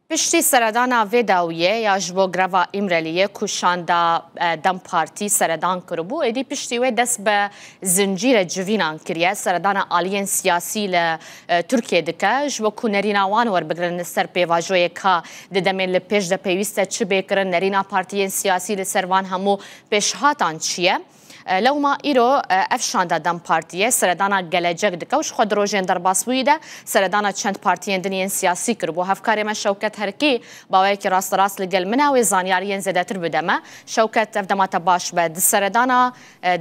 پشتی سردانا ویداویه یا جبو گروا ایمرلیه کشاندا دم پارتی سردان کربو ایدی پشتی وی دست به زنجیر جوینان کریه سردانا آلیین سیاسی لترکیه دکه جبو کو نرینا وان ور بگرن سر پیواجوی که ددمین لپیش ده پیوسته چه بکرن نرینا پارتیین سیاسی لسروان همو پیشهاتان چیه؟ لو ما ایرو افشاندا دم پارتیه سردانا گلجک دکوش خود روژن در باسوی ده سردانا چند پارتیین دنیین سیاسی کربو هفکاری ما شوکت هرکی باوی که راست لگل مناوی زانیاریین زده تر بدمه شوکت افدامات باش بد سردانا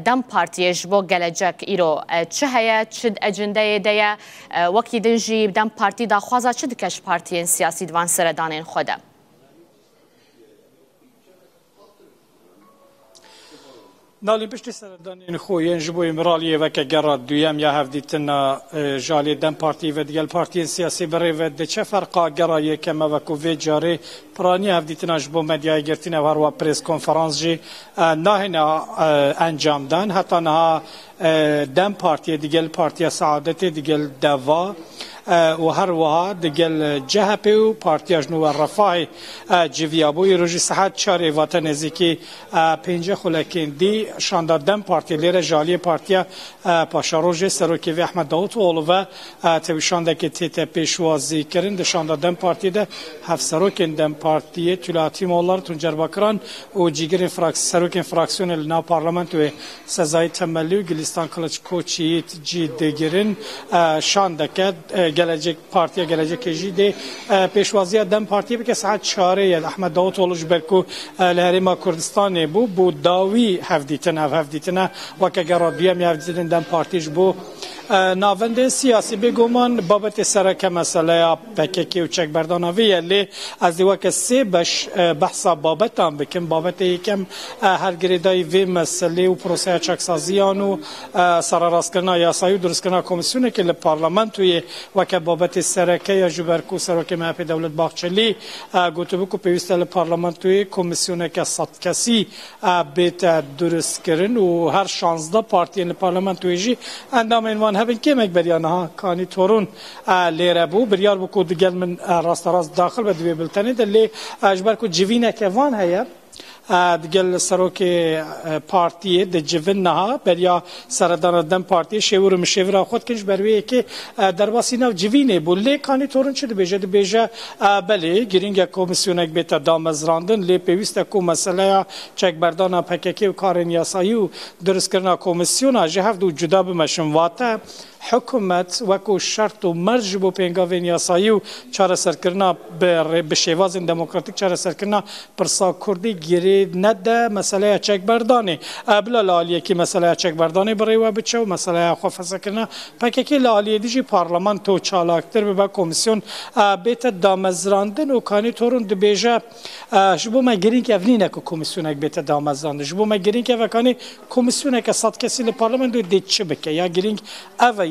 دم پارتیه جبو گلجک ایرو چه هیا چه اجنده ده وکی دنجی دم پارتی دا خوازا چه دکش پارتیین سیاسی دوان سردانین خوده نالی پشتی سردانین خوین جبو امرالیه و که گراد دویم یا هفدیتنا جالی دم پارتی و دیگل پارتی سیاسی بره و ده چه فرقا گرایه که موکو وی جاره پرانی هفدیتنا جبو مدیای گرتین و هر و پریس کنفرانس جی ناهینا انجام دن حتی نها دم پارتی دیگل پارتی سعادت دیگل دوا و هر وها دگل جهپی و پارتیاش نو رفاه جویابوی روزی صحت چاری وطن نزدیکی پنجه خلکین دی شاندار دم پارتی لیر جالی پارتیا پاشاروج سروکی و احمد داوود و تویشانده که تیت پیشوازی کردن شاندار دم پارتی ده هفت سروکین دم پارتی طلعتی مولار تونجر باکران و جیگر سروکین فراکسیون لنا پارلمانت و سزای تملی و گلیستان کلچ کوچیت جی دگرین شانده که gelecek partiye gelecek jide peşvaziya dem partiye bir saat çare Ahmed Davutoğlu berku leherima Kurdistan'ı bu davi hevditine ve ke geradiyem hevditine dem partiye bu ناونده سیاسی بگومان بابت سرکه مسئله PKK و چکبردانوی یلی از دیوه که سه بحثا بابتان بکن بابت یکم هر گریدای وی مسئله و پروسه چکسازیان و سراراست کرنا یاسایی و درست کرنا کمیسیونه که لپارلمنتوی و که بابت سرکه یا جبرکو سرکه محپی دولت باقچلی گوتو بکو پیوسته لپارلمنتوی کمیسیونه که صد کسی بیت درست کرن و هر 16 پارتی لپارلمنتوی جی اندام اینوان هبین که مکبریانه ها کانی تورون لیره بو بریار بو کود گل من راست داخل به دوی بلتنی دلی اجبر کو جوینه که وان هیا دگل سروک پارتیه د جوین نه بریا سردان دم پارتی شور مشور خود کنج بروی که در واسینا جوینه بوله کانی تورن چه بیجه بله گرینگ کمیسیونک بیت دامزراندن لی پیوسته کو مسئله چک بردان PKK و کارن یاسایی و درست کردن کمیسیونا جهف دو جدا بمشن واته حکومت وکو شرط و مرج بو پنگاوین یاسایی و چاره سرکرنا به شیواز دموکراتیک چاره سرکرنا پرسا کردی گیری نده مسئله چک بردانه بلا لالیه که مسئله چک بردانه برای و بچه و مسئله خواه سرکرنا PKK لالیه دیجی پارلمان تو چالاکتر به کمیسیون بیت دامزراندن و کانی تورون دو بیجه جبو ما گرین که اولینه که کمیسیونک بیت دامزراندن جبو ما گرین که وکانی کمیسیونک صد کسی لپارلمان دو دید چه بکه یا گرین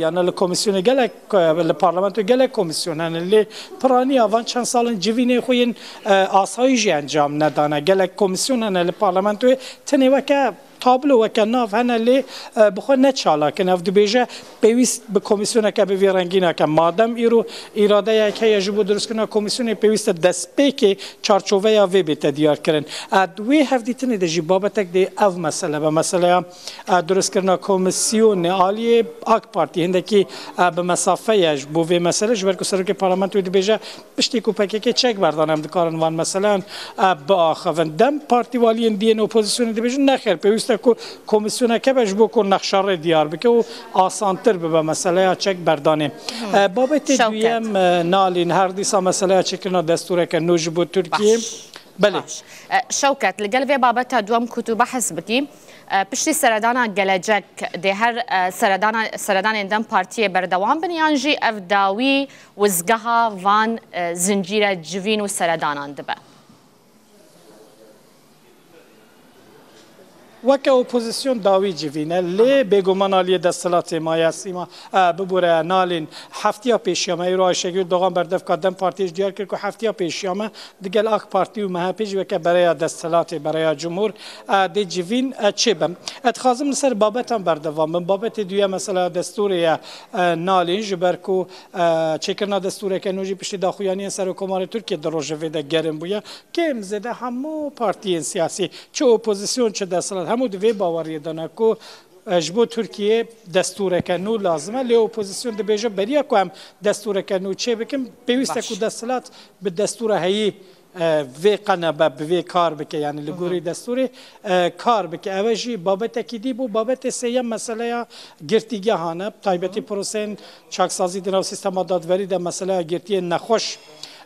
یعنی لکمیسیون گله لپارلمانتو گله کمیسیون هنلی پرانی آوان چند سال جوینه خوین آسایشی انجام ندانه گله کمیسیون هنلی پارلمانتو تنی وکه تابلو و کناف هنلی بخور نچالا که نفت بیجه پیوست به کمیسیون که به ویرنگینه که مادم ایرو اراده که یجبو درست کنه کمیسیون پیوست دست پی که چارچوبه یا وی بیت دیار کرن دوی هفدیتنی دجی بابتک دی او مسئله به مسئله درست کنه کمیسیون عالی آک پارتی هنده که به مسافه یج بو وی مسئله جبر که سرک پارلمانتو دی بیجه پشتی کو PKK چک بردانم دکارن وان مثلا با آخوان دم پارتی والی اندین اپوزیسیون دی بیجه نخیر پیوست کو کمیسیون که بهش بو کن نقشه دیار بکه و آسانتر به مسئله چک بردانه بابت دویم نالین هر دیسا مسئله چکنا دستوره که نوج بود ترکیه بله شوکت لگل بابت دوم کتو بحث بکی پشتی سردانا گلجک ده هر سردان اندم پارتی بردوان بنیانجی افداوی وزگها وان زنجیر جوین و سردانان دبه وەکە ئۆپۆزیسیۆن داوی جivîne lê bêguman aliyê desthilatê maya sîma bibûre nalên heftiya pêşiya îro Ayşegül Doğan berdevka Dem Partiyê ji diyar kir ku heftiya pêşiya me digel AK Partî û MHP jî weke bereya desthilatê bereya Cumhur dê civîn çêbim. Dixwazim li ser babetan berdevam bin. Babetê duya mesela destûrê ye nalên ji ber ku çêkirina destûreke nû jî piştî daxuyaniyên Serokkomarê Tirkiye di rojevê de gerin bûye kêm zêde hemû partiyên siyasî çi opozisyon çi desthilat hemû di vê baweriyê de ne ku ji bo Tirkiye destûreke nû lazim e lê opozisyon dibêje beriya ku em destûreke nû çê bikin pêwîst e ku desthilat bi destûra heyî vê qenebe bi vê kar bike yani li gorî destûrê kar bike ew jî babetekî dî bû babetê sêyem meseleya girtîgehan e taybetî proseyên çaksazî di nav sîstema dadverî de meseleya girtiyên nexweş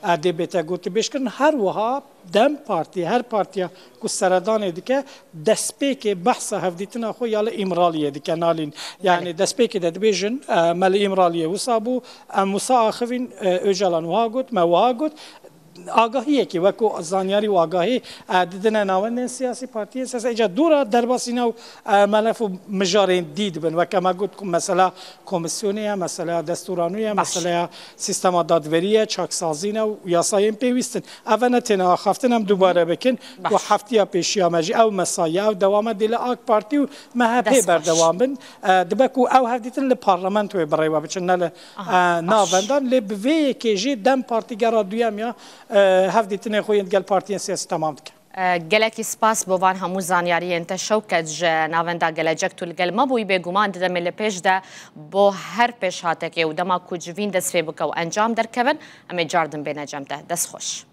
dê bête gotûbêjkirin her wiha Dem Partî her partiya ku seredanê dike destpêkê behsa hevdîtina xwe ya li îmraliyê dike nalîn yani destpêkê de dibêjin me li îmraliyê wisa bû em wisa axivîn Öcalan wiha got me wiha got agahiyekî wekû zanyarî û agahî didine navendên siyasî partiyên siyasî îca dûra derbasî nav melef û mijarên dî dibin weke me got mesela komisyonê ye mesela destûranû ye mesela sîstema dadverî ye çaksazî ne û yasayên pêwîstin ev ne têne axaftin em dubare bikin ku heftiya pêşiya me jî ew mesayî ew dewame dê li AK Partî û MHP berdewam bin dibe ku ew hevdîtin li parlamentoyê birêve biçin ne li navendan lê bi vê yekê jî Dem Partî gera duyem ya hevdîtinê xwe yên gel partiyên siyasî temam dike. Gelekî spas bo van hemû zanyariyên te şewket ji navenda gelecek tu li gel mebûyî bêguman dideme li pêş de bo her pêşhatekê û dema ku civîn dest pê bike û encam derkevin em ê cardin bêne cem te dest xweş.